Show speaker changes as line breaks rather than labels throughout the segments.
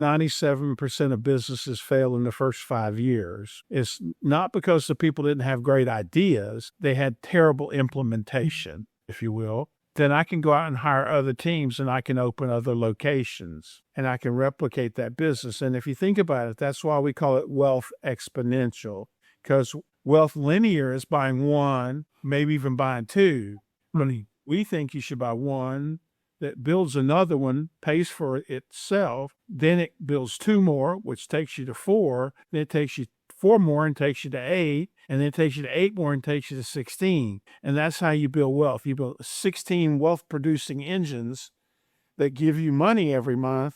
97% of businesses fail in the first 5 years. It's not because the people didn't have great ideas. They had terrible implementation, if you will. Then I can go out and hire other teams and I can open other locations and I can replicate that business. And if you think about it, that's why we call it wealth exponential, because wealth linear is buying one, maybe even buying two. We think you should buy one that builds another one, pays for itself. Then it builds two more, which takes you to four. Then it takes you four more and takes you to eight. And then it takes you to eight more and takes you to 16. And that's how you build wealth. You build 16 wealth-producing engines that give you money every month.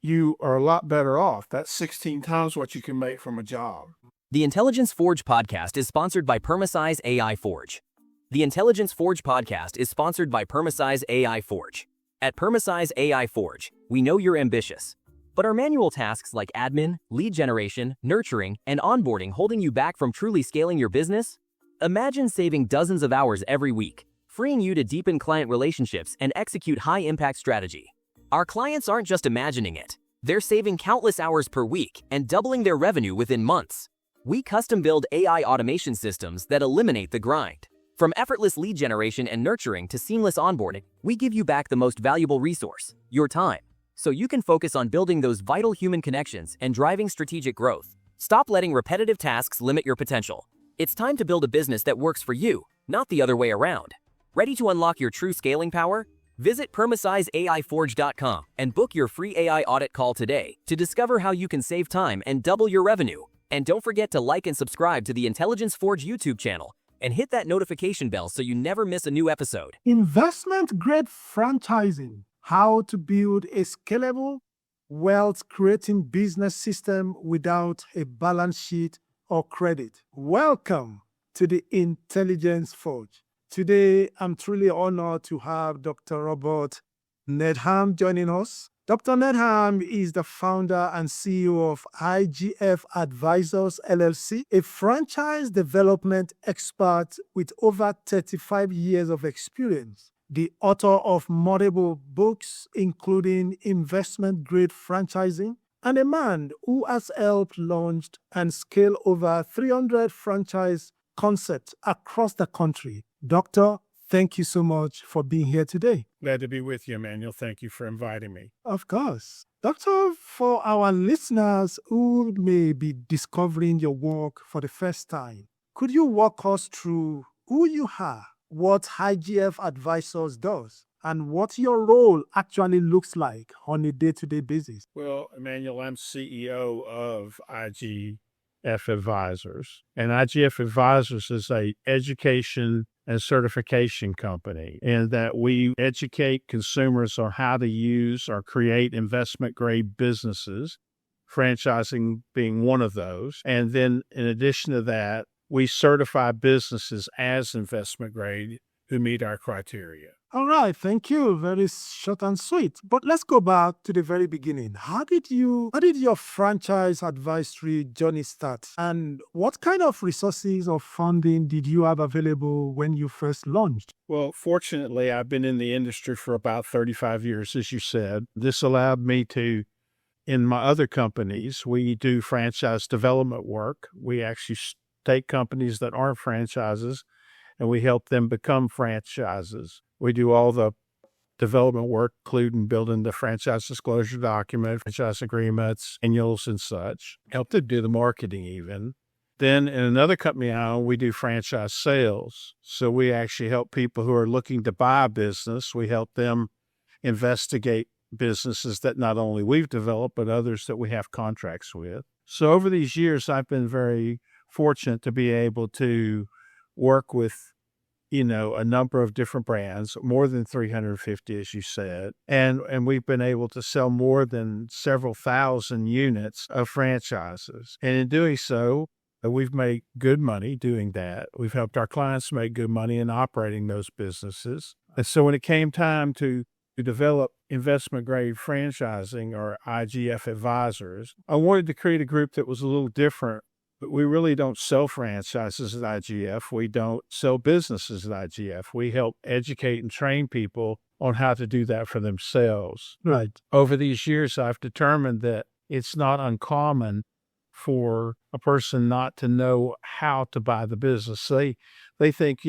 You are a lot better off. That's 16 times what you can make from a job.
The Intelligence Forge podcast is sponsored by Permasize AI Forge. The Intelligence Forge podcast is sponsored by Permasize AI Forge. At Permasize AI Forge, we know you're ambitious, but are manual tasks like admin, lead generation, nurturing, and onboarding holding you back from truly scaling your business? Imagine saving dozens of hours every week, freeing you to deepen client relationships and execute high-impact strategy. Our clients aren't just imagining it. They're saving countless hours per week and doubling their revenue within months. We custom-build AI automation systems that eliminate the grind. From effortless lead generation and nurturing to seamless onboarding, we give you back the most valuable resource, your time, so you can focus on building those vital human connections and driving strategic growth. Stop letting repetitive tasks limit your potential. It's time to build a business that works for you, not the other way around. Ready to unlock your true scaling power? Visit PermasizeAIForge.com and book your free AI audit call today to discover how you can save time and double your revenue. And don't forget to like and subscribe to the Intelligence Forge YouTube channel and hit that notification bell so you never miss a new episode.
Investment-grade franchising. How to build a scalable, wealth-creating business system without a balance sheet or credit. Welcome to the Intelligence Forge. Today, I'm truly honored to have Dr. Robert Needham joining us. Dr. Needham is the founder and CEO of IGF Advisors, LLC, a franchise development expert with over 35 years of experience. The author of multiple books, including Investment-Grade Franchising, and a man who has helped launch and scale over 300 franchise concepts across the country. Doctor, thank you so much for being here today.
Glad to be with you, Emmanuel. Thank you for inviting me.
Of course. Doctor, for our listeners who may be discovering your work for the first time, could you walk us through who you are, what IGF Advisors does, and what your role actually looks like on a day-to-day basis?
Well, Emmanuel, I'm CEO of IGF Advisors, and IGF Advisors is a education and certification company, and that we educate consumers on how to use or create investment-grade businesses, franchising being one of those. And then in addition to that, we certify businesses as investment-grade who meet our criteria.
All right, thank you. Very short and sweet. But let's go back to the very beginning. How did your franchise advisory journey start? And what kind of resources or funding did you have available when you first launched?
Well, fortunately, I've been in the industry for about 35 years, as you said. This allowed me to, in my other companies, we do franchise development work. We actually take companies that aren't franchises and we help them become franchises. We do all the development work, including building the franchise disclosure document, franchise agreements, annuals and such. Help them do the marketing even. Then in another company I own, we do franchise sales. So we actually help people who are looking to buy a business. We help them investigate businesses that not only we've developed, but others that we have contracts with. So over these years, I've been very fortunate to be able to work with a number of different brands, more than 350, as you said. And we've been able to sell more than several thousand units of franchises. And in doing so, we've made good money doing that. We've helped our clients make good money in operating those businesses. And so when it came time to develop investment-grade franchising, or IGF Advisors, I wanted to create a group that was a little different. But we really don't sell franchises at IGF. We don't sell businesses at IGF. We help educate and train people on how to do that for themselves.
Right.
Over these years, I've determined that it's not uncommon for a person not to know how to buy the business. They think,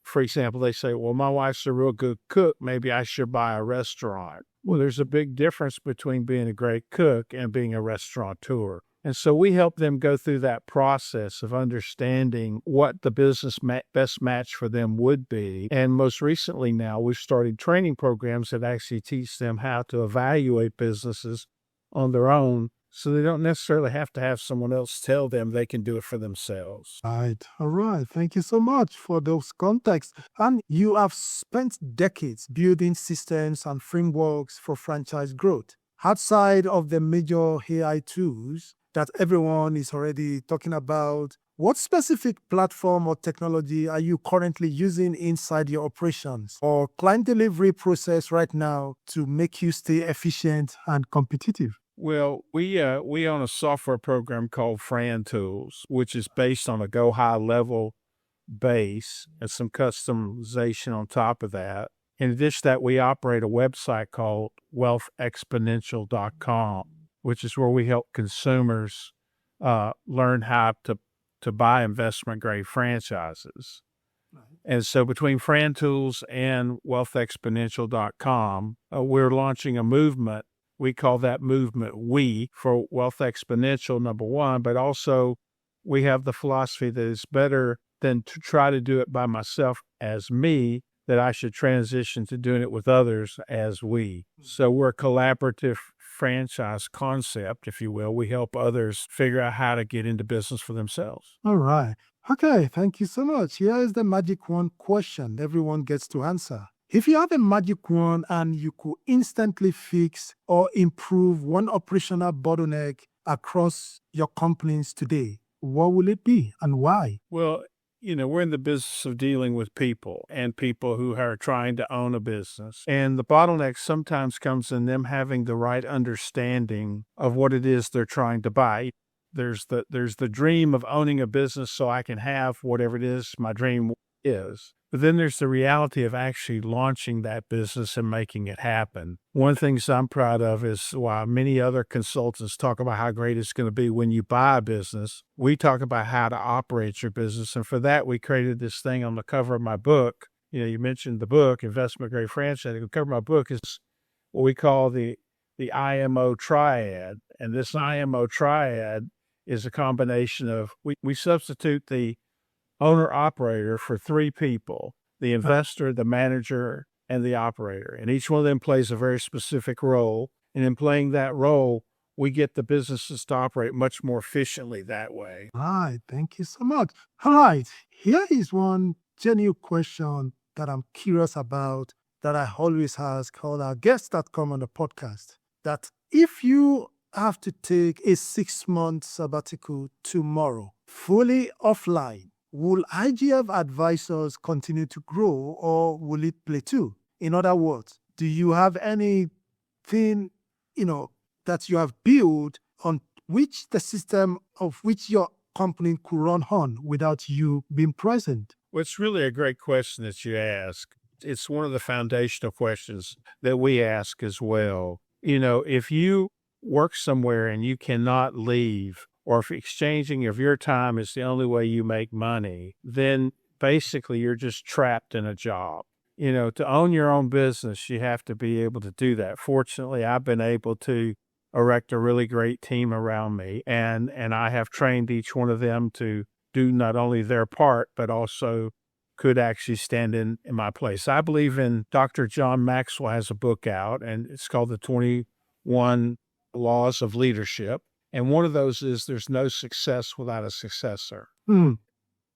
for example, they say, well, my wife's a real good cook. Maybe I should buy a restaurant. Well, there's a big difference between being a great cook and being a restaurateur. And so we help them go through that process of understanding what the business best match for them would be. And most recently now, we've started training programs that actually teach them how to evaluate businesses on their own, so they don't necessarily have to have someone else tell them they can do it for themselves.
Right. All right. Thank you so much for those contexts. And you have spent decades building systems and frameworks for franchise growth. Outside of the major AI tools that everyone is already talking about, what specific platform or technology are you currently using inside your operations or client delivery process right now to make you stay efficient and competitive?
Well, we own a software program called Fran Tools, which is based on a Go High level base and some customization on top of that. In addition to that, we operate a website called wealthexponential.com, which is where we help consumers learn how to buy investment-grade franchises. Right. And so between Fran Tools and wealthexponential.com, we're launching a movement. We call that movement for Wealth Exponential, number one, but also we have the philosophy that it's better than to try to do it by myself as me, that I should transition to doing it with others as we. So we're a collaborative franchise concept, if you will. We help others figure out how to get into business for themselves.
All right. Okay, thank you so much. Here is the magic wand question everyone gets to answer. If you have a magic wand and you could instantly fix or improve one operational bottleneck across your companies today, what will it be and why?
Well, we're in the business of dealing with people and people who are trying to own a business. And the bottleneck sometimes comes in them having the right understanding of what it is they're trying to buy. There's the dream of owning a business so I can have whatever it is my dream is. But then there's the reality of actually launching that business and making it happen. One of the things I'm proud of is while many other consultants talk about how great it's going to be when you buy a business, we talk about how to operate your business. And for that, we created this thing on the cover of my book. You mentioned the book, Investment Grade Franchise. The cover of my book is what we call the IMO Triad. And this IMO Triad is a combination of, we substitute the owner-operator for three people, the investor, the manager, and the operator. And each one of them plays a very specific role. And in playing that role, we get the businesses to operate much more efficiently that way.
All right. Thank you so much. All right. Here is one genuine question that I'm curious about that I always ask all our guests that come on the podcast. That if you have to take a 6-month sabbatical tomorrow, fully offline, will IGF Advisors continue to grow or will it plateau? In other words, do you have anything, that you have built on which the system of which your company could run on without you being present?
Well, it's really a great question that you ask. It's one of the foundational questions that we ask as well. If you work somewhere and you cannot leave, or if exchanging of your time is the only way you make money, then basically you're just trapped in a job. To own your own business, you have to be able to do that. Fortunately, I've been able to erect a really great team around me, and I have trained each one of them to do not only their part, but also could actually stand in my place. I believe in Dr. John Maxwell has a book out, and it's called The 21 Laws of Leadership. And one of those is there's no success without a successor. You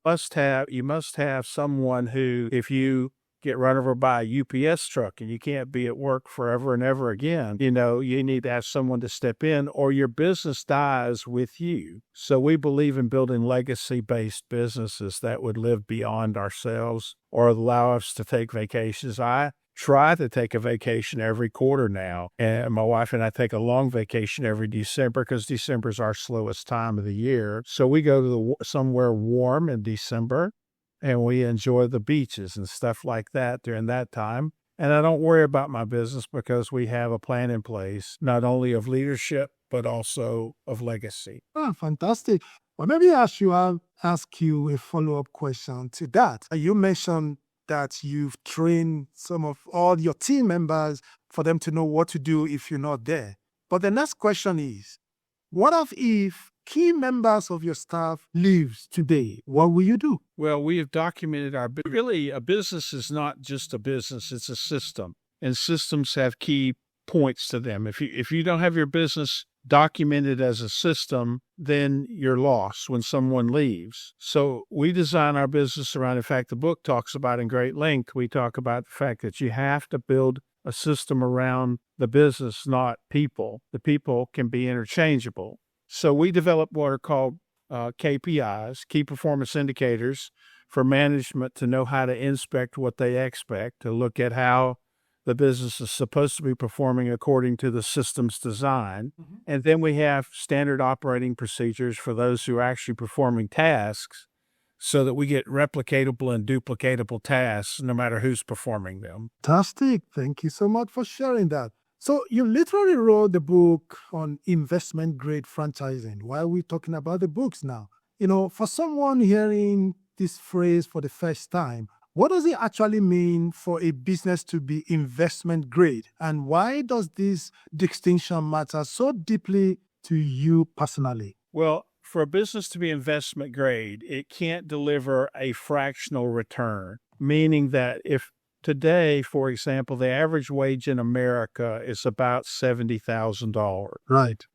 must have someone who, if you get run over by a UPS truck and you can't be at work forever and ever again, you need to have someone to step in or your business dies with you. So we believe in building legacy-based businesses that would live beyond ourselves or allow us to take vacations. I try to take a vacation every quarter now. And my wife and I take a long vacation every December because December is our slowest time of the year. So we go to somewhere warm in December and we enjoy the beaches and stuff like that during that time. And I don't worry about my business because we have a plan in place, not only of leadership, but also of legacy.
Ah, fantastic. Well, maybe I'll ask you a follow-up question to that. You mentioned that you've trained some of all your team members for them to know what to do if you're not there. But the next question is, what if key members of your staff leaves today? What will you do?
Well, we have documented really, a business is not just a business, it's a system. And systems have key points to them. If you don't have your business documented as a system, then you're lost when someone leaves. So we design our business around, in fact, the book talks about in great length, we talk about the fact that you have to build a system around the business, not people. The people can be interchangeable. So we develop what are called KPIs, key performance indicators, for management to know how to inspect what they expect, to look at how the business is supposed to be performing according to the system's design.
Mm-hmm.
And then we have standard operating procedures for those who are actually performing tasks so that we get replicatable and duplicatable tasks no matter who's performing them.
Fantastic. Thank you so much for sharing that. So you literally wrote the book on investment grade franchising. Why are we talking about the books now? For someone hearing this phrase for the first time, what does it actually mean for a business to be investment grade? And why does this distinction matter so deeply to you personally?
Well, for a business to be investment grade, it can't deliver a fractional return, meaning that if today, for example, the average wage in America is about $70,000.
Right.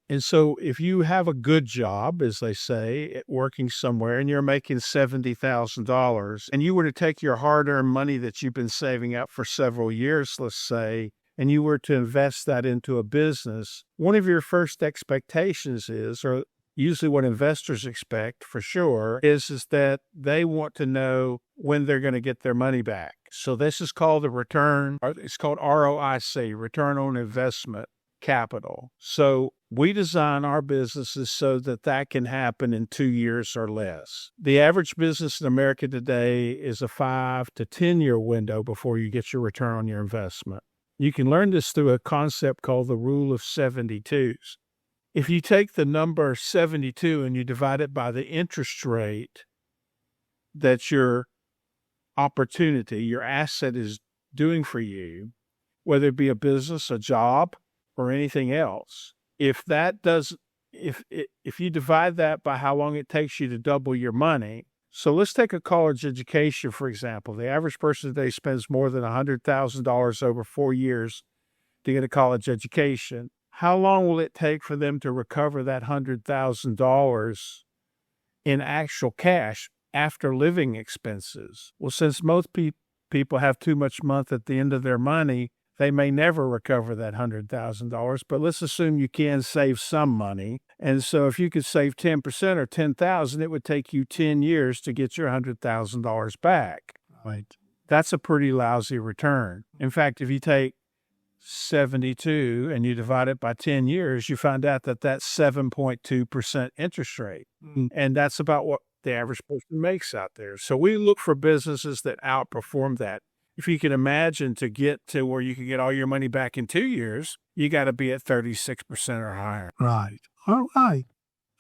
And so if you have a good job, as they say, working somewhere, and you're making $70,000, and you were to take your hard-earned money that you've been saving up for several years, let's say, and you were to invest that into a business, one of your first expectations is, or usually what investors expect for sure, is that they want to know when they're going to get their money back. So this is called a return, or it's called ROIC, return on investment capital. So we design our businesses so that can happen in 2 years or less. The average business in America today is a 5 to 10 year window before you get your return on your investment. You can learn this through a concept called the rule of 72s. If you take the number 72 and you divide it by the interest rate that your opportunity, your asset is doing for you, whether it be a business, a job, or anything else, if you divide that by how long it takes you to double your money. So let's take a college education, for example. The average person today spends more than $100,000 over 4 years to get a college education. How long will it take for them to recover that $100,000 in actual cash after living expenses? Well, since most people have too much month at the end of their money, they may never recover that $100,000, but let's assume you can save some money. And so if you could save 10% or $10,000, it would take you 10 years to get your $100,000 back.
Right.
That's a pretty lousy return. In fact, if you take 72 and you divide it by 10 years, you find out that that's 7.2% interest rate.
Mm.
And that's about what the average person makes out there. So we look for businesses that outperform that. If you can imagine, to get to where you can get all your money back in 2 years, you got to be at 36% or higher.
Right. All right.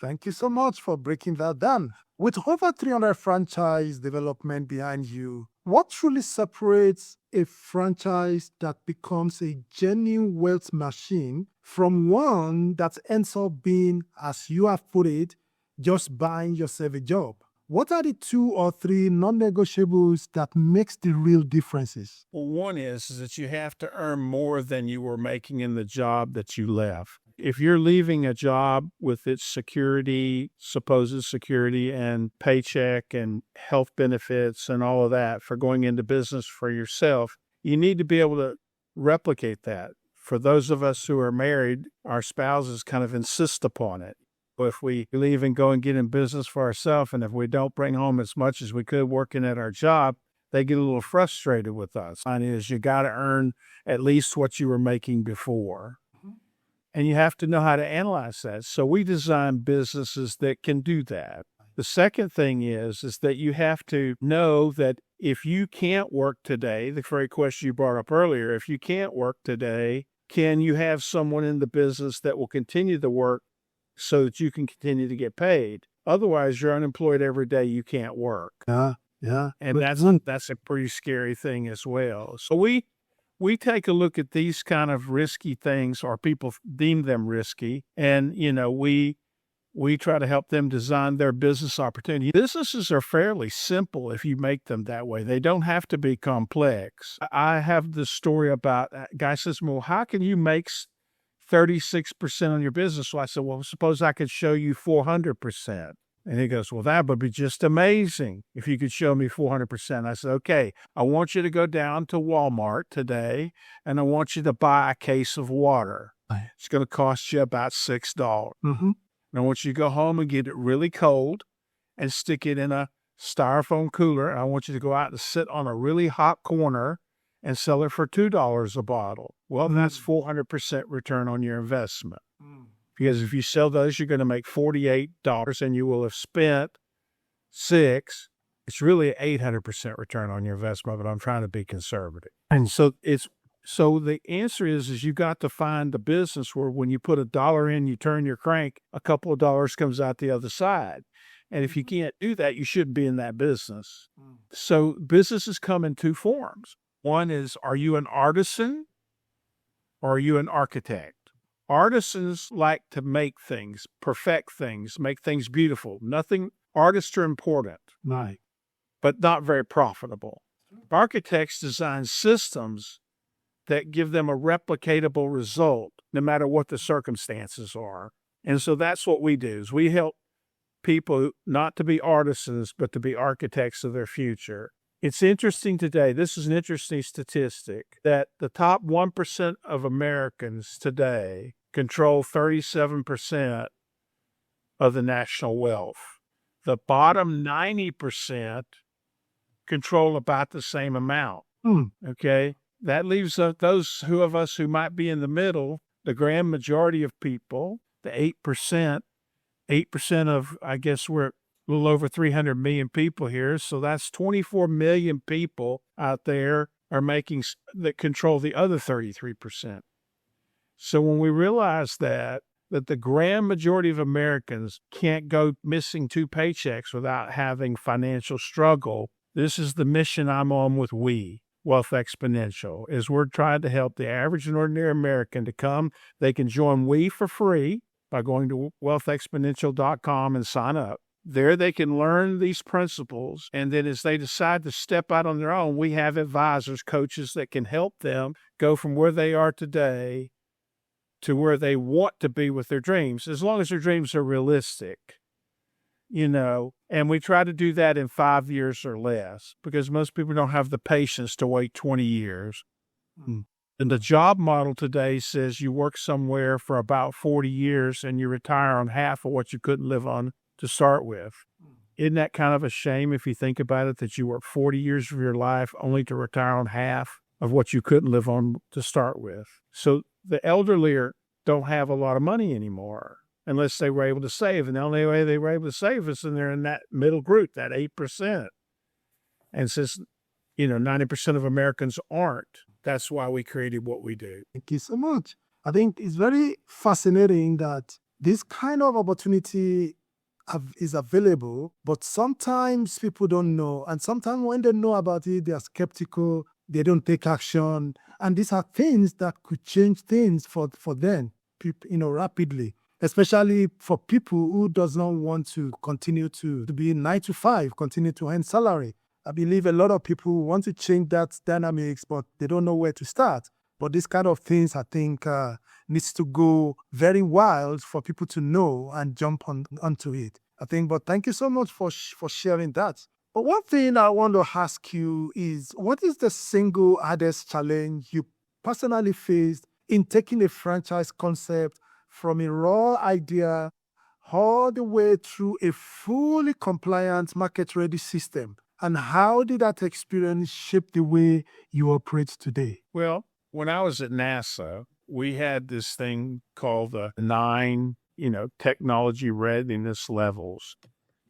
Thank you so much for breaking that down. With over 300 franchise development behind you, what truly separates a franchise that becomes a genuine wealth machine from one that ends up being, as you have put it, just buying yourself a job? What are the 2 or 3 non-negotiables that makes the real differences?
Well, one is that you have to earn more than you were making in the job that you left. If you're leaving a job with its security, supposed security, and paycheck and health benefits and all of that for going into business for yourself, you need to be able to replicate that. For those of us who are married, our spouses kind of insist upon it. If we leave and go and get in business for ourselves, and if we don't bring home as much as we could working at our job, they get a little frustrated with us. And is you got to earn at least what you were making before. And you have to know how to analyze that. So we design businesses that can do that. The second thing is that you have to know that if you can't work today, the very question you brought up earlier, if you can't work today, can you have someone in the business that will continue the work so that you can continue to get paid? Otherwise, you're unemployed every day. You can't work.
Yeah.
And that's a pretty scary thing as well. So we take a look at these kind of risky things, or people deem them risky, and we try to help them design their business opportunity. Businesses are fairly simple if you make them that way. They don't have to be complex. I have this story about a guy says, well, how can you make 36% on your business? So I said, well, suppose I could show you 400%. And he goes, well, that would be just amazing if you could show me 400%. I said, okay, I want you to go down to Walmart today, and I want you to buy a case of water. It's going to cost you about $6.
Mm-hmm.
And I want you to go home and get it really cold and stick it in a styrofoam cooler. And I want you to go out and sit on a really hot corner and sell it for $2 a bottle. Well, that's 400% return on your investment. Because if you sell those, you're going to make $48 and you will have spent $6. It's really an 800% return on your investment, but I'm trying to be conservative. And so the answer is you got to find the business where when you put $1 in, you turn your crank, a couple of dollars comes out the other side. And if you can't do that, you shouldn't be in that business. So businesses come in two forms. One is, are you an artisan or are you an architect? Artisans like to make things, perfect things, make things beautiful. Artists are important,
Right.
but not very profitable. Architects design systems that give them a replicatable result, no matter what the circumstances are. And so that's what we do, is we help people not to be artisans, but to be architects of their future. It's interesting today, this is an interesting statistic, that the top 1% of Americans today control 37% of the national wealth. The bottom 90% control about the same amount. Okay? That leaves those of us who might be in the middle, the grand majority of people, the 8% of, I guess we're a little over 300 million people here. So that's 24 million people out there that control the other 33%. So when we realize that the grand majority of Americans can't go missing 2 paychecks without having financial struggle, this is the mission I'm on with Wealth Exponential, is we're trying to help the average and ordinary American to come. They can join We for free by going to wealthexponential.com and sign up. There they can learn these principles, and then as they decide to step out on their own, we have advisors, coaches that can help them go from where they are today to where they want to be with their dreams, as long as their dreams are realistic, and we try to do that in 5 years or less, because most people don't have the patience to wait 20 years. And the job model today says you work somewhere for about 40 years and you retire on half of what you couldn't live on to start with. Isn't that kind of a shame if you think about it, that you work 40 years of your life only to retire on half of what you couldn't live on to start with? So the elderly don't have a lot of money anymore unless they were able to save. And the only way they were able to save is when they're in that middle group, that 8%. And since, 90% of Americans aren't, that's why we created what we do.
Thank you so much. I think it's very fascinating that this kind of opportunity is available, but sometimes people don't know. And sometimes when they know about it, they are skeptical, they don't take action. And these are things that could change things for them, rapidly, especially for people who does not want to continue to be 9 to 5, continue to earn salary. I believe a lot of people want to change that dynamics, but they don't know where to start. But these kind of things, I think, needs to go very wild for people to know and jump onto it. But thank you so much for sharing that. But one thing I want to ask you is, what is the single hardest challenge you personally faced in taking a franchise concept from a raw idea all the way through a fully compliant, market-ready system? And how did that experience shape the way you operate today?
Well, when I was at NASA, we had this thing called the 9, technology readiness levels,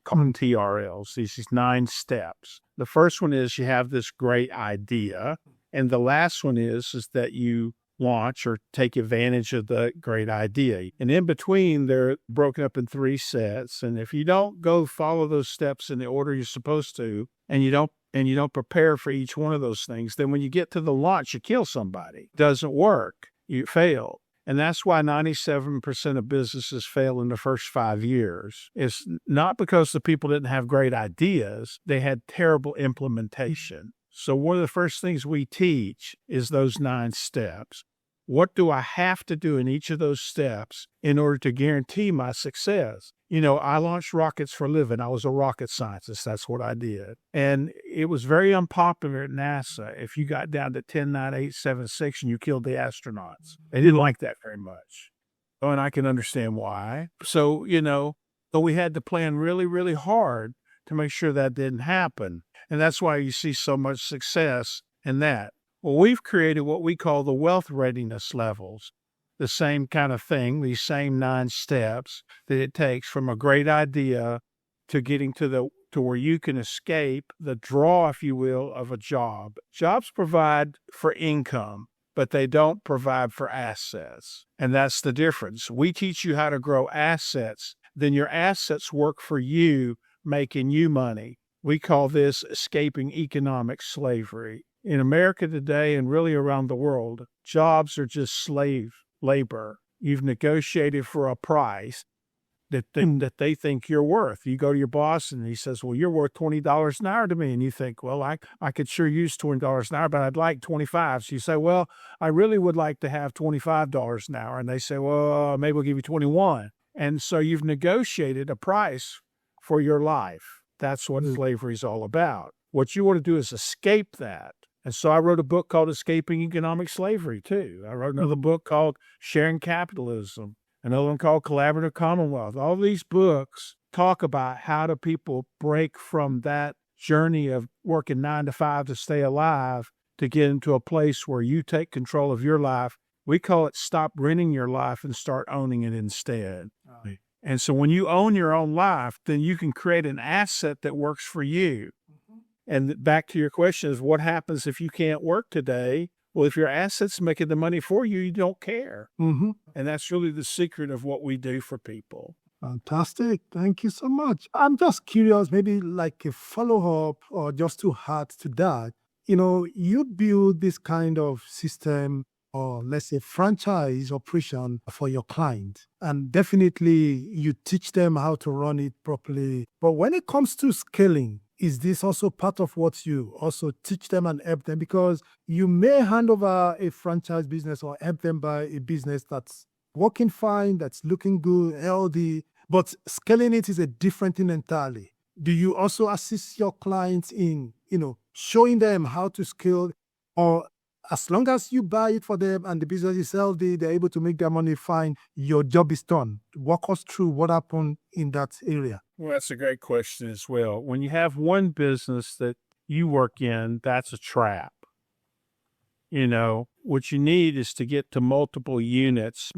called TRLs, these 9 steps. The first one is you have this great idea. And the last one is that you launch or take advantage of the great idea. And in between, they're broken up in 3 sets. And if you don't go follow those steps in the order you're supposed to, and you don't prepare for each one of those things, then when you get to the launch, you kill somebody. It doesn't work. You fail. And that's why 97% of businesses fail in the first 5 years. It's not because the people didn't have great ideas. They had terrible implementation. So one of the first things we teach is those 9 steps. What do I have to do in each of those steps in order to guarantee my success? I launched rockets for a living. I was a rocket scientist. That's what I did. And it was very unpopular at NASA if you got down to 10, 9, 8, 7, 6 and you killed the astronauts. They didn't like that very much. Oh, and I can understand why. So, but we had to plan really, really hard to make sure that didn't happen. And that's why you see so much success in that. Well, we've created what we call the wealth readiness levels, the same kind of thing, these same 9 steps that it takes from a great idea to getting to where you can escape the draw, if you will, of a job. Jobs provide for income, but they don't provide for assets. And that's the difference. We teach you how to grow assets, then your assets work for you, making you money. We call this escaping economic slavery. In America today and really around the world, jobs are just slave labor. You've negotiated for a price that they think you're worth. You go to your boss and he says, well, you're worth $20 an hour to me. And you think, well, I could sure use $20 an hour, but I'd like 25. So you say, well, I really would like to have $25 an hour. And they say, well, maybe we'll give you 21. And so you've negotiated a price for your life. That's what slavery is all about. What you want to do is escape that. And so I wrote a book called Escaping Economic Slavery, too. I wrote another book called Sharing Capitalism, another one called Collaborative Commonwealth. All these books talk about how do people break from that journey of working 9 to 5 to stay alive to get into a place where you take control of your life. We call it stop renting your life and start owning it instead. Right. And so when you own your own life, then you can create an asset that works for you. And back to your question is what happens if you can't work today? Well, if your assets making the money for you, you don't care. Mm-hmm. And that's really the secret of what we do for people.
Fantastic. Thank you so much. I'm just curious, maybe like a follow-up or just to add to that. You build this kind of system or let's say franchise operation for your client. And definitely you teach them how to run it properly. But when it comes to scaling, is this also part of what you also teach them and help them? Because you may hand over a franchise business or help them buy a business that's working fine, that's looking good, healthy, but scaling it is a different thing entirely. Do you also assist your clients in, showing them how to scale, or as long as you buy it for them and the business is healthy, they're able to make their money fine, your job is done? Walk us through what happened in that area.
Well, that's a great question as well. When you have one business that you work in, that's a trap. What you need is to get to multiple units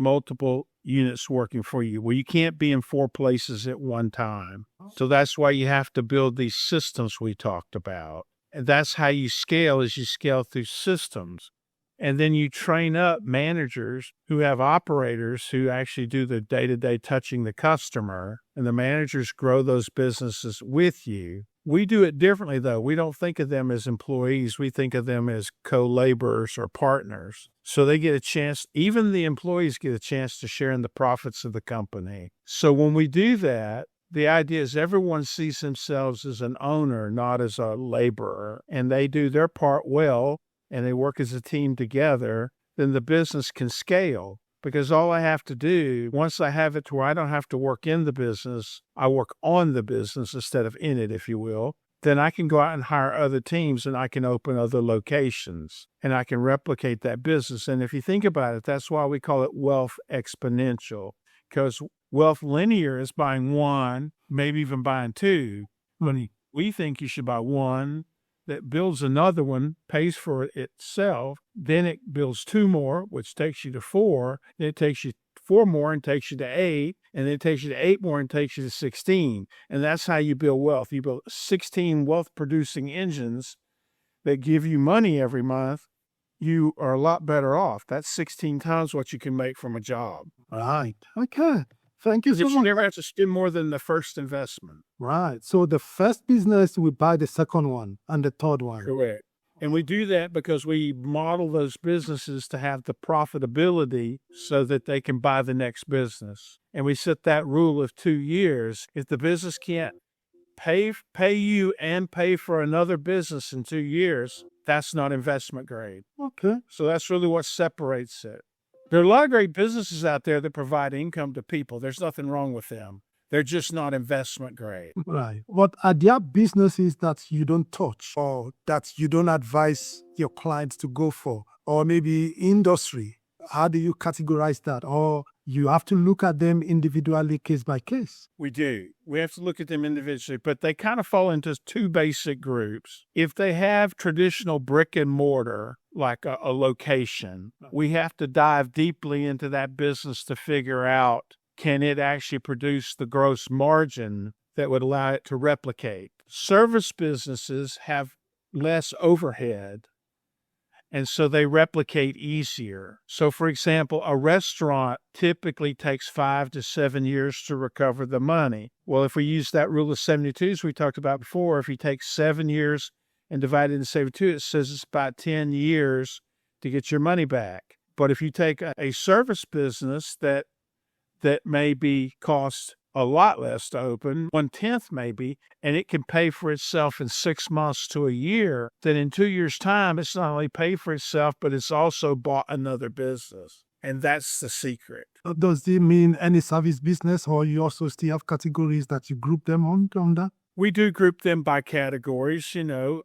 working for you. Well, you can't be in 4 places at one time. So that's why you have to build these systems we talked about. And that's how you scale, is you scale through systems. And then you train up managers who have operators who actually do the day-to-day touching the customer, and the managers grow those businesses with you. We do it differently, though. We don't think of them as employees. We think of them as co-laborers or partners. So they get a chance, even the employees get a chance to share in the profits of the company. So when we do that, the idea is everyone sees themselves as an owner, not as a laborer, and they do their part well, and they work as a team together, then the business can scale. Because all I have to do, once I have it to where I don't have to work in the business, I work on the business instead of in it, if you will, then I can go out and hire other teams and I can open other locations and I can replicate that business. And if you think about it, that's why we call it wealth exponential, because wealth linear is buying 1, maybe even buying 2. When we think you should buy 1, that builds another one, pays for it itself, then it builds 2 more, which takes you to 4, then it takes you 4 more and takes you to 8, and then it takes you to 8 more and takes you to 16. And that's how you build wealth. You build 16 wealth-producing engines that give you money every month, you are a lot better off. That's 16 times what you can make from a job.
Right. Okay. Thank you so
Because you
much.
never have to spend more than the first investment.
Right. So the first business, we buy the second one and the third one.
Correct. And we do that because we model those businesses to have the profitability so that they can buy the next business. And we set that rule of 2 years. If the business can't pay you and pay for another business in 2 years, that's not investment grade.
Okay.
So that's really what separates it. There are a lot of great businesses out there that provide income to people. There's nothing wrong with them. They're just not investment grade.
Right. But are there businesses that you don't touch or that you don't advise your clients to go for? Or maybe industry? How do you categorize that? Or you have to look at them individually, case by case?
We do. We have to look at them individually, but they kind of fall into two basic groups. If they have traditional brick and mortar, like a location, we have to dive deeply into that business to figure out, can it actually produce the gross margin that would allow it to replicate? Service businesses have less overhead, and so they replicate easier. So, for example, a restaurant typically takes 5 to 7 years to recover the money. Well, if we use that rule of 72, as we talked about before, if you take 7 years and divide it into 72, it says it's about 10 years to get your money back. But if you take a service business that maybe cost a lot less to open, 1/10 maybe, and it can pay for itself in 6 months to a year, then in 2 years' time, it's not only paid for itself, but it's also bought another business. And that's the secret.
Does it mean any service business, or you also still have categories that you group them on that?
We do group them by categories,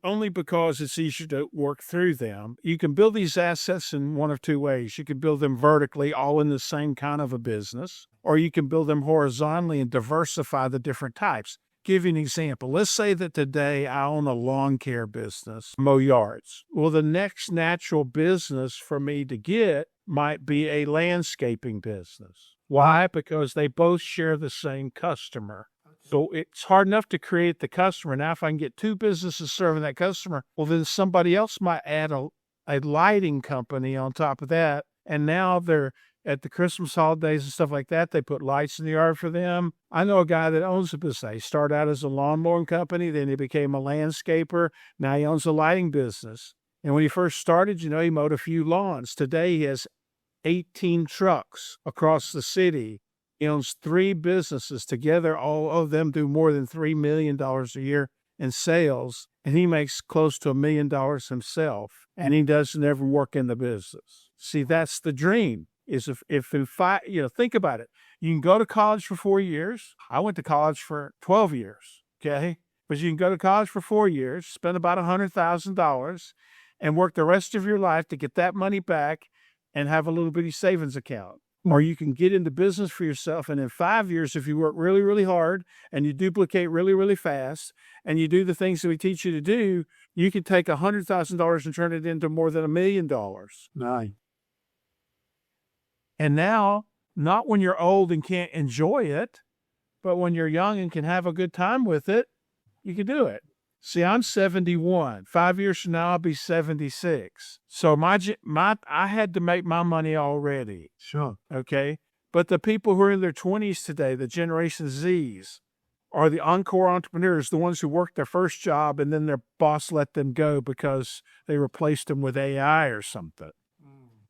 only because it's easier to work through them. You can build these assets in one of two ways. You can build them vertically, all in the same kind of a business, or you can build them horizontally and diversify the different types. Give you an example. Let's say that today I own a lawn care business, mow yards. Well, the next natural business for me to get might be a landscaping business. Why? Because they both share the same customer. So it's hard enough to create the customer. Now, if I can get two businesses serving that customer, well, then somebody else might add a lighting company on top of that. And now they're at the Christmas holidays and stuff like that. They put lights in the yard for them. I know a guy that owns a business. He started out as a lawn mowing company. Then he became a landscaper. Now he owns a lighting business. And when he first started, he mowed a few lawns. Today he has 18 trucks across the city. He owns 3 businesses together. All of them do more than $3 million a year in sales, and he makes close to $1 million himself, and he doesn't ever work in the business. See, that's the dream, is if in 5, think about it. You can go to college for 4 years. I went to college for 12 years, okay? But you can go to college for 4 years, spend about $100,000, and work the rest of your life to get that money back and have a little bitty savings account. Or you can get into business for yourself, and in 5 years, if you work really, really hard and you duplicate really, really fast and you do the things that we teach you to do, you can take $100,000 and turn it into more than $1 million.
Right.
And now, not when you're old and can't enjoy it, but when you're young and can have a good time with it, you can do it. See, I'm 71. 5 years from now, I'll be 76. So I had to make my money already.
Sure.
Okay? But the people who are in their 20s today, the Generation Zs, are the encore entrepreneurs, the ones who worked their first job and then their boss let them go because they replaced them with AI or something.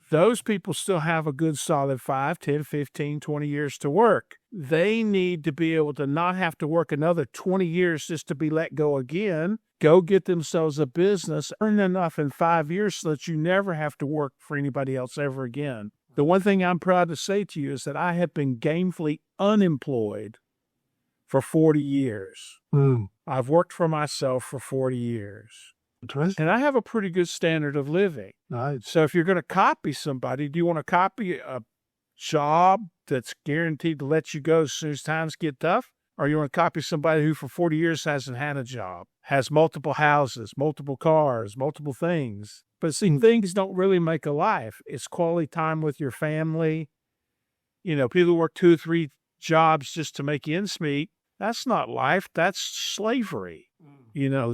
Those people still have a good solid 5, 10, 15, 20 years to work. They need to be able to not have to work another 20 years just to be let go again. Go get themselves a business, earn enough in 5 years so that you never have to work for anybody else ever again. The one thing I'm proud to say to you is that I have been gainfully unemployed for 40 years. I've worked for myself for 40 years. And I have a pretty good standard of living.
Nice.
So if you're going to copy somebody, do you want to copy a job that's guaranteed to let you go as soon as times get tough? Or you want to copy somebody who for 40 years hasn't had a job, has multiple houses, multiple cars, multiple things? But see, things don't really make a life. It's quality time with your family. People work 2 or 3 jobs just to make ends meet. That's not life. That's slavery.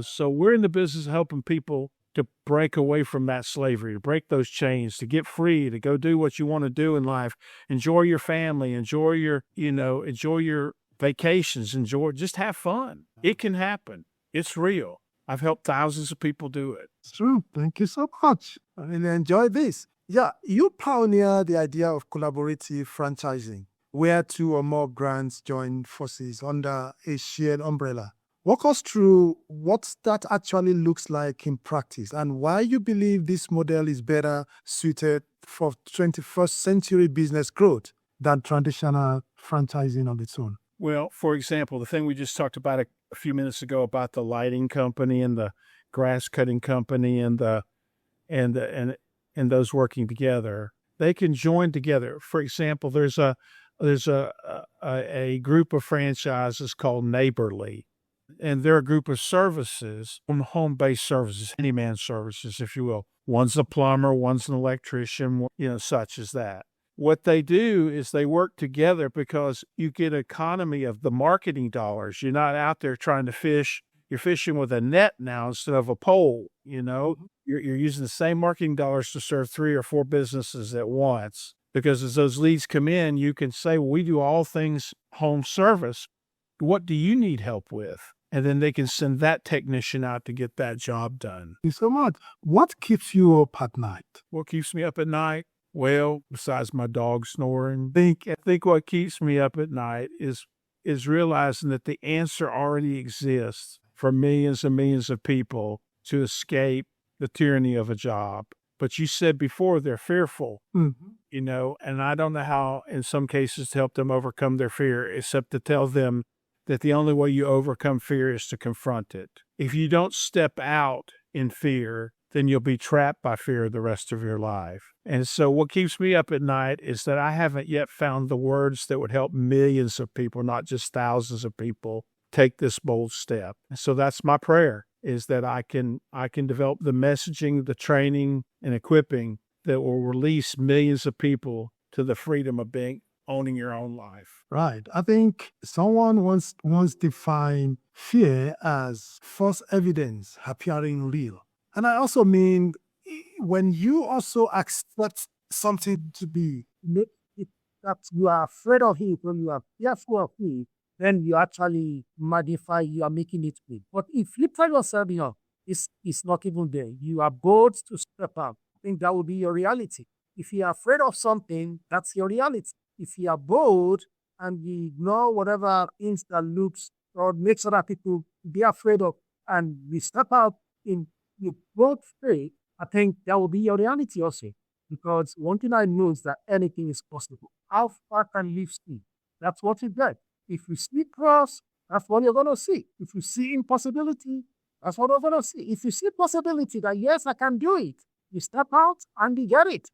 So we're in the business of helping people to break away from that slavery, to break those chains, to get free, to go do what you want to do in life, enjoy your family, enjoy your vacations, just have fun. It can happen. It's real. I've helped thousands of people do it.
It's true. Thank you so much. I really enjoy this. Yeah, you pioneered the idea of collaborative franchising, where two or more brands join forces under a shared umbrella. Walk us through what that actually looks like in practice and why you believe this model is better suited for 21st century business growth than traditional franchising on its own.
Well, for example, the thing we just talked about a few minutes ago about the lighting company and the grass cutting company and those working together, they can join together. For example, there's a group of franchises called Neighborly, and they're a group of services, home-based services, handyman services, if you will. One's a plumber, one's an electrician, such as that. What they do is they work together because you get economy of the marketing dollars. You're not out there trying to fish. You're fishing with a net now instead of a pole, You're using the same marketing dollars to serve 3 or 4 businesses at once. Because as those leads come in, you can say, well, we do all things home service. What do you need help with? And then they can send that technician out to get that job done.
Thank you so much. What keeps you up at night?
What keeps me up at night? Well, besides my dog snoring, I think what keeps me up at night is realizing that the answer already exists for millions and millions of people to escape the tyranny of a job. But you said before they're fearful, and I don't know how in some cases to help them overcome their fear, except to tell them that the only way you overcome fear is to confront it. If you don't step out in fear, then you'll be trapped by fear the rest of your life. And so what keeps me up at night is that I haven't yet found the words that would help millions of people, not just thousands of people, take this bold step. So that's my prayer, is that I can develop the messaging, the training, and equipping that will release millions of people to the freedom of owning your own life.
Right. I think someone once defined fear as false evidence appearing real. And I also mean, when you also accept something to be that you are afraid of it, when you are fearful of it, then you actually magnify, you are making it real. But if flip side yourself, it's not even there. You are bold to step out. I think that will be your reality. If you are afraid of something, that's your reality. If you are bold and you ignore whatever things that looks or makes other people be afraid of, and we step out in your bold faith, I think that will be your reality also. Because one thing I know is that anything is possible. How far can you see? That's what you get. If you see cross, that's what you're going to see. If you see impossibility, that's what you're going to see. If you see possibility that, yes, I can do it, you step out and you get it.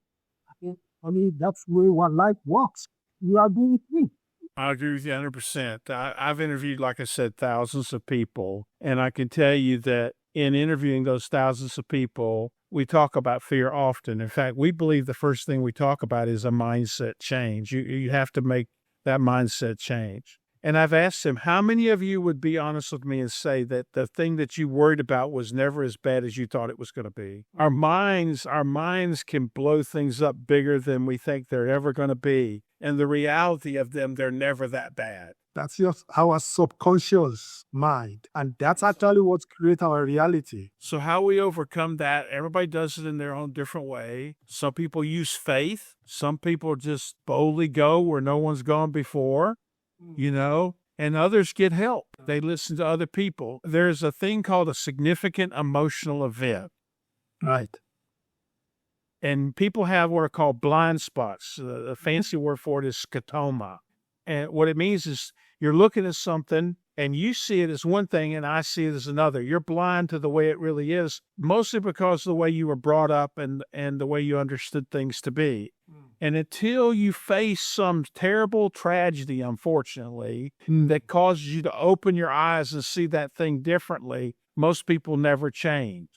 I mean, that's the way one life works. You are doing it.
I agree with you 100%. I've interviewed, like I said, thousands of people, and I can tell you that in interviewing those thousands of people, we talk about fear often. In fact, we believe the first thing we talk about is a mindset change. You have to make that mindset change. And I've asked him, how many of you would be honest with me and say that the thing that you worried about was never as bad as you thought it was going to be? Our minds can blow things up bigger than we think they're ever going to be. And the reality of them, they're never that bad.
That's just our subconscious mind. And that's actually what creates our reality.
So how we overcome that, everybody does it in their own different way. Some people use faith. Some people just boldly go where no one's gone before, and others get help. They listen to other people. There's a thing called a significant emotional event.
Right.
And people have what are called blind spots. The fancy word for it is scotoma. And what it means is you're looking at something and you see it as one thing and I see it as another. You're blind to the way it really is, mostly because of the way you were brought up and the way you understood things to be. And until you face some terrible tragedy, unfortunately, that causes you to open your eyes and see that thing differently, most people never change.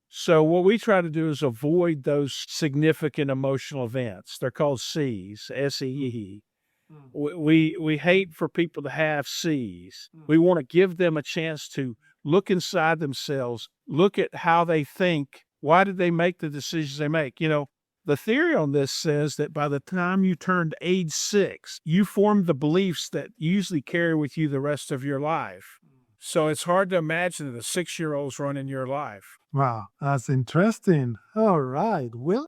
So what we try to do is avoid those significant emotional events. They're called C's, S-E-E. We hate for people to have C's. We want to give them a chance to look inside themselves, look at how they think Why did they make the decisions they make? The theory on this says that by the time you turned age 6, you formed the beliefs that you usually carry with you the rest of your life. So it's hard to imagine that a 6-year-old's running your life.
Wow, that's interesting. All right. Well,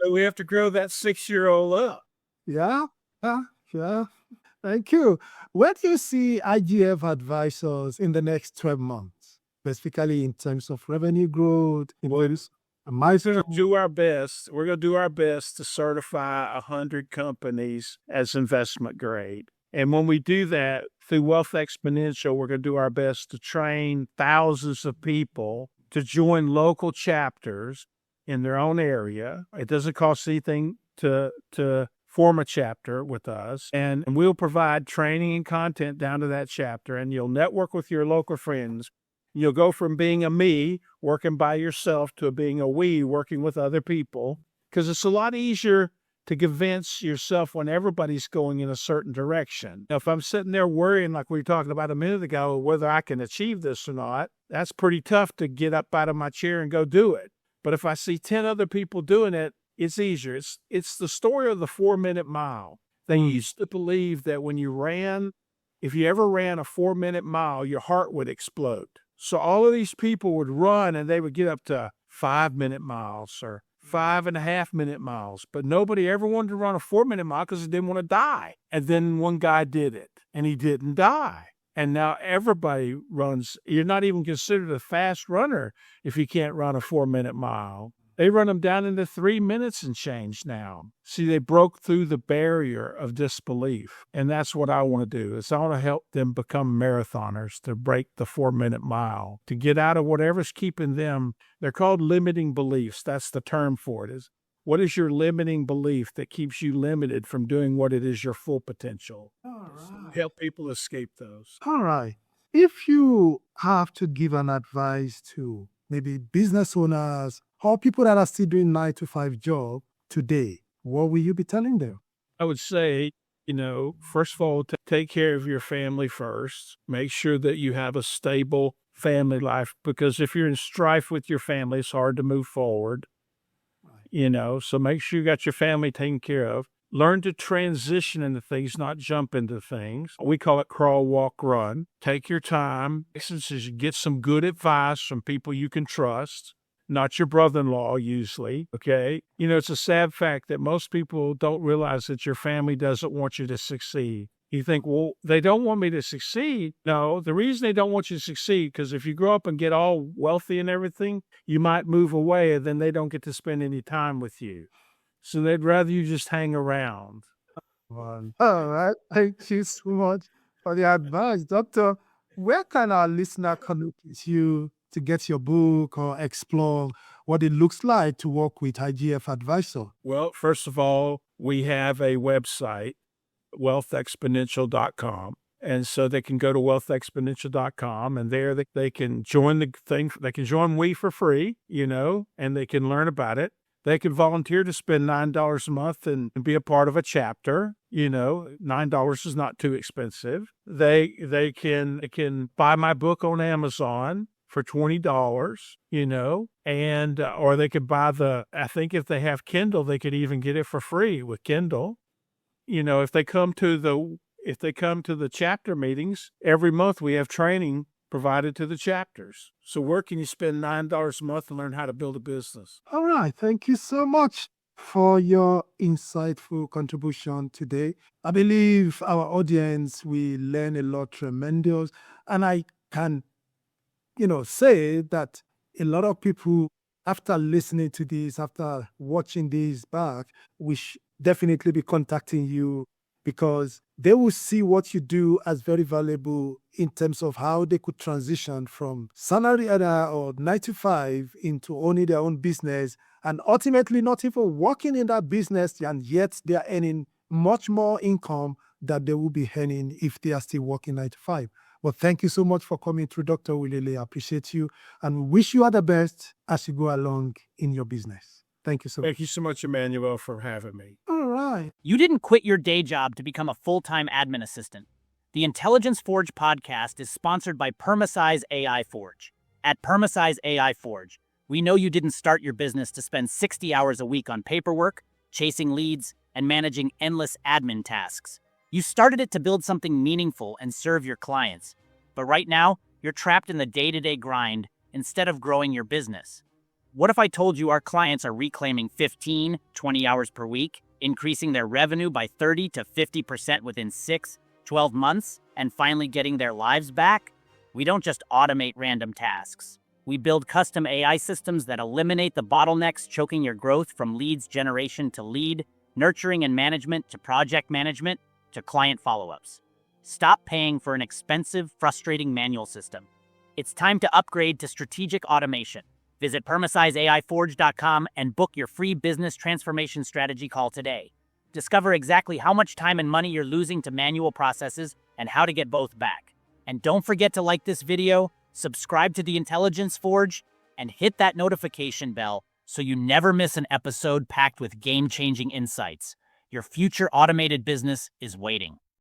So we have to grow that 6-year-old up.
yeah, yeah. Thank you. Where do you see IGF Advisors in the next 12 months, specifically in terms of revenue growth?
We're going to do our best. We're going to do our best to certify 100 companies as investment grade. And when we do that through Wealth Exponential, we're going to do our best to train thousands of people to join local chapters in their own area. It doesn't cost anything to form a chapter with us, and we'll provide training and content down to that chapter, and you'll network with your local friends. You'll go from being a me, working by yourself, to being a we, working with other people, because it's a lot easier to convince yourself when everybody's going in a certain direction. Now, if I'm sitting there worrying, like we were talking about a minute ago, whether I can achieve this or not, that's pretty tough to get up out of my chair and go do it. But if I see 10 other people doing it, it's easier. It's the story of the 4-minute mile. They used to believe that when you ran, if you ever ran a 4-minute mile, your heart would explode. So all of these people would run and they would get up to 5-minute miles or 5.5-minute miles. But nobody ever wanted to run a 4-minute mile because they didn't want to die. And then one guy did it and he didn't die. And now everybody runs. You're not even considered a fast runner if you can't run a 4-minute mile. They run them down into 3 minutes and change now. See, they broke through the barrier of disbelief. And that's what I want to do, is I want to help them become marathoners, to break the 4-minute mile, to get out of whatever's keeping them. They're called limiting beliefs. That's the term for it. What is your limiting belief that keeps you limited from doing what it is your full potential?
All right.
Help people escape those.
All right. If you have to give an advice to maybe business owners or people that are still doing 9-to-5 job today, what will you be telling them?
I would say, first of all, take care of your family first. Make sure that you have a stable family life, because if you're in strife with your family, it's hard to move forward. So make sure you got your family taken care of. Learn to transition into things, not jump into things. We call it crawl, walk, run. Take your time. Get some good advice from people you can trust, not your brother-in-law usually, okay? It's a sad fact that most people don't realize that your family doesn't want you to succeed. You think, well, they don't want me to succeed. No, the reason they don't want you to succeed, because if you grow up and get all wealthy and everything, you might move away and then they don't get to spend any time with you. So they'd rather you just hang around.
All right. Thank you so much for the advice. Doctor, where can our listener connect with you to get your book or explore what it looks like to work with IGF Advisor?
Well, first of all, we have a website, wealthexponential.com. And so they can go to wealthexponential.com, and there they can join the thing. They can join We for free, and they can learn about it. They can volunteer to spend $9 a month and be a part of a chapter. $9 is not too expensive. They can buy my book on Amazon for $20, and or they could buy I think if they have Kindle, they could even get it for free with Kindle. If they come to the chapter meetings, every month we have training provided to the chapters. So where can you spend $9 a month and learn how to build a business?
All right. Thank you so much for your insightful contribution today. I believe our audience will learn a lot tremendous. And I can, say that a lot of people, after listening to this, after watching this back, will definitely be contacting you, because they will see what you do as very valuable in terms of how they could transition from salary earner or 9-to-5 into owning their own business, and ultimately not even working in that business, and yet they are earning much more income that they will be earning if they are still working 9-to-5. Well, thank you so much for coming through, Dr. Willie. I appreciate you and wish you all the best as you go along in your business. Thank you so much.
Thank you so much, Emmanuel, for having me.
All right.
You didn't quit your day job to become a full-time admin assistant. The Intelligence Forge podcast is sponsored by Permasize AI Forge. At Permasize AI Forge, We know you didn't start your business to spend 60 hours a week on paperwork, chasing leads, and managing endless admin tasks. You started it to build something meaningful and serve your clients. But right now, you're trapped in the day-to-day grind instead of growing your business. What if I told you our clients are reclaiming 15, 20 hours per week, increasing their revenue by 30 to 50% within 6, 12 months, and finally getting their lives back? We don't just automate random tasks. We build custom AI systems that eliminate the bottlenecks choking your growth, from leads generation to lead, nurturing and management to project management to client follow-ups. Stop paying for an expensive, frustrating manual system. It's time to upgrade to strategic automation. Visit PermasizeAIForge.com and book your free business transformation strategy call today. Discover exactly how much time and money you're losing to manual processes and how to get both back. And don't forget to like this video, subscribe to the Intelligence Forge, and hit that notification bell so you never miss an episode packed with game-changing insights. Your future automated business is waiting.